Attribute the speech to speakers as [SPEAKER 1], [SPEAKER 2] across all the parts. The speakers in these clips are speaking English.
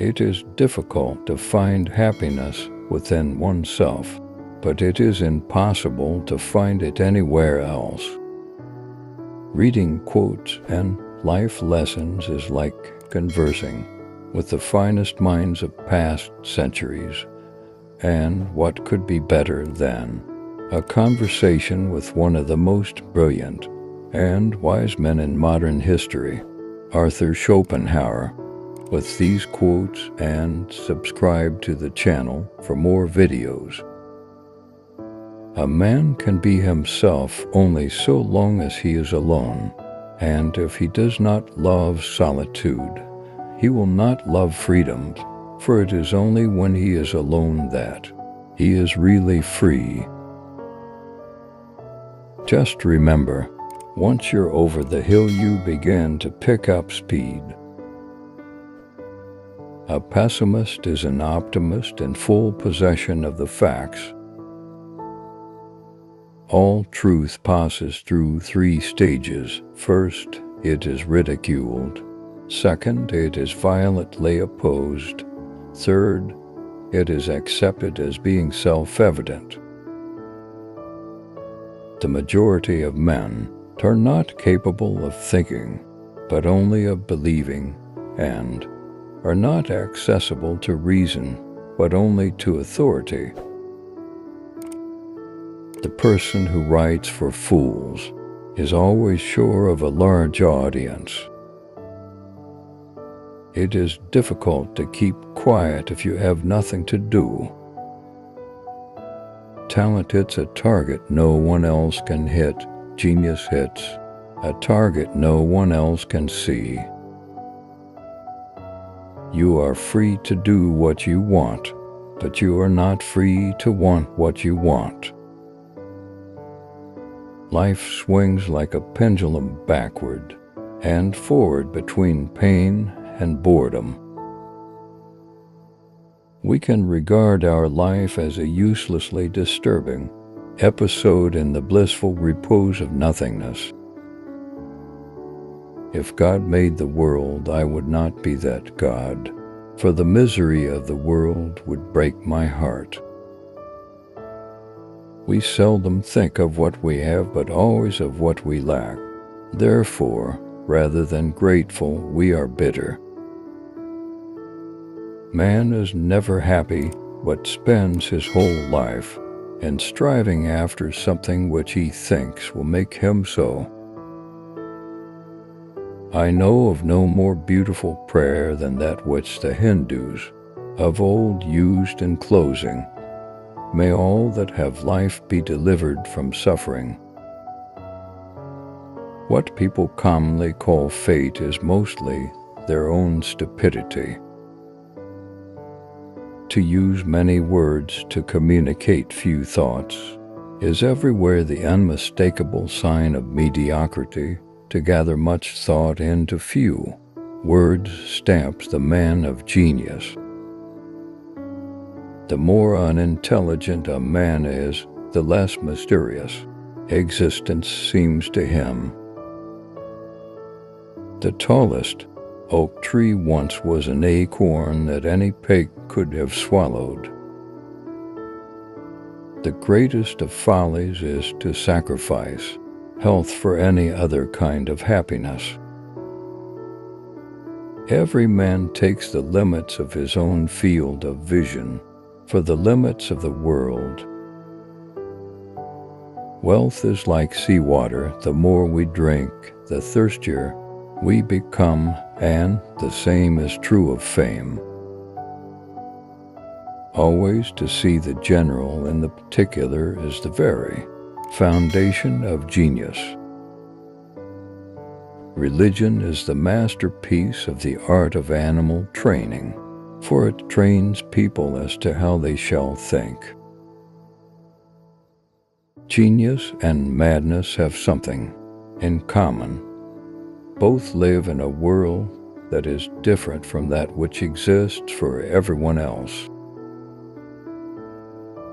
[SPEAKER 1] It is difficult to find happiness within oneself, but it is impossible to find it anywhere else. Reading quotes and life lessons is like conversing with the finest minds of past centuries, and what could be better than a conversation with one of the most brilliant and wise men in modern history, Arthur Schopenhauer. With these quotes, and subscribe to the channel for more videos. A man can be himself only so long as he is alone, and if he does not love solitude, he will not love freedom, for it is only when he is alone that he is really free. Just remember, once you're over the hill, you begin to pick up speed. A pessimist is an optimist in full possession of the facts. All truth passes through 3 stages. First, it is ridiculed. Second, it is violently opposed. Third, it is accepted as being self-evident. The majority of men are not capable of thinking, but only of believing, and are not accessible to reason, but only to authority. The person who writes for fools is always sure of a large audience. It is difficult to keep quiet if you have nothing to do. Talent hits a target no one else can hit. Genius hits a target no one else can see. You are free to do what you want, but you are not free to want what you want. Life swings like a pendulum backward and forward between pain and boredom. We can regard our life as a uselessly disturbing episode in the blissful repose of nothingness. If God made the world, I would not be that God, for the misery of the world would break my heart. We seldom think of what we have, but always of what we lack. Therefore, rather than grateful, we are bitter. Man is never happy, but spends his whole life in striving after something which he thinks will make him so. I know of no more beautiful prayer than that which the Hindus of old used in closing. May all that have life be delivered from suffering. What people commonly call fate is mostly their own stupidity. To use many words to communicate few thoughts is everywhere the unmistakable sign of mediocrity. To gather much thought into few words stamps the man of genius. The more unintelligent a man is, the less mysterious existence seems to him. The tallest oak tree once was an acorn that any pig could have swallowed. The greatest of follies is to sacrifice health for any other kind of happiness. Every man takes the limits of his own field of vision for the limits of the world. Wealth is like seawater. The more we drink, the thirstier we become, and the same is true of fame. Always to see the general in the particular is the very foundation of genius. Religion is the masterpiece of the art of animal training, for it trains people as to how they shall think. Genius and madness have something in common. Both live in a world that is different from that which exists for everyone else.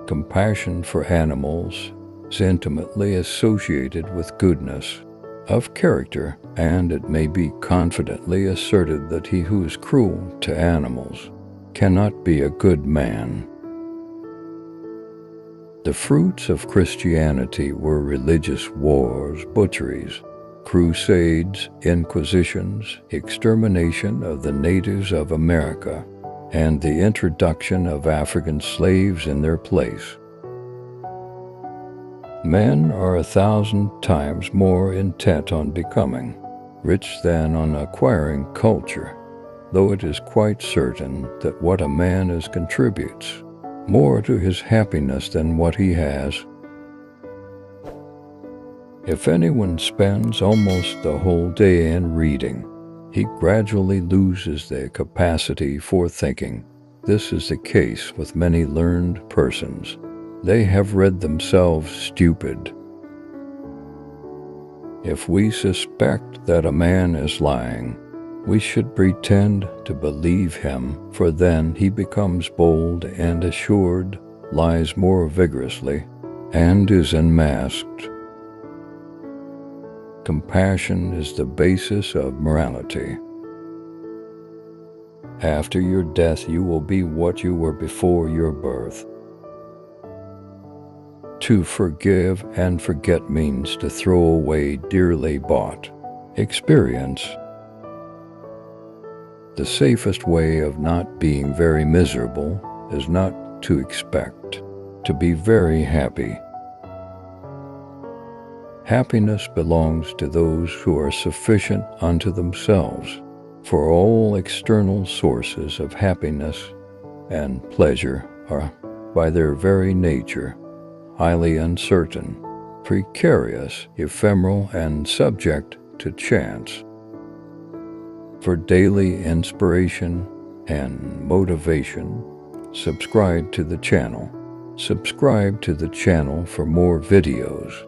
[SPEAKER 1] Compassion for animals is intimately associated with goodness of character, and it may be confidently asserted that he who is cruel to animals cannot be a good man. The fruits of Christianity were religious wars, butcheries, crusades, inquisitions, extermination of the natives of America, and the introduction of African slaves in their place. Men are 1,000 times more intent on becoming rich than on acquiring culture, though it is quite certain that what a man contributes more to his happiness than what he has. If anyone spends almost the whole day in reading, he gradually loses the capacity for thinking. This is the case with many learned persons. They have read themselves stupid. If we suspect that a man is lying, we should pretend to believe him, for then he becomes bold and assured, lies more vigorously, and is unmasked. Compassion is the basis of morality. After your death, you will be what you were before your birth. To forgive and forget means to throw away dearly bought experience. The safest way of not being very miserable is not to expect to be very happy. Happiness belongs to those who are sufficient unto themselves, for all external sources of happiness and pleasure are, by their very nature, highly uncertain, precarious, ephemeral, and subject to chance. For daily inspiration and motivation, subscribe to the channel. Subscribe to the channel for more videos.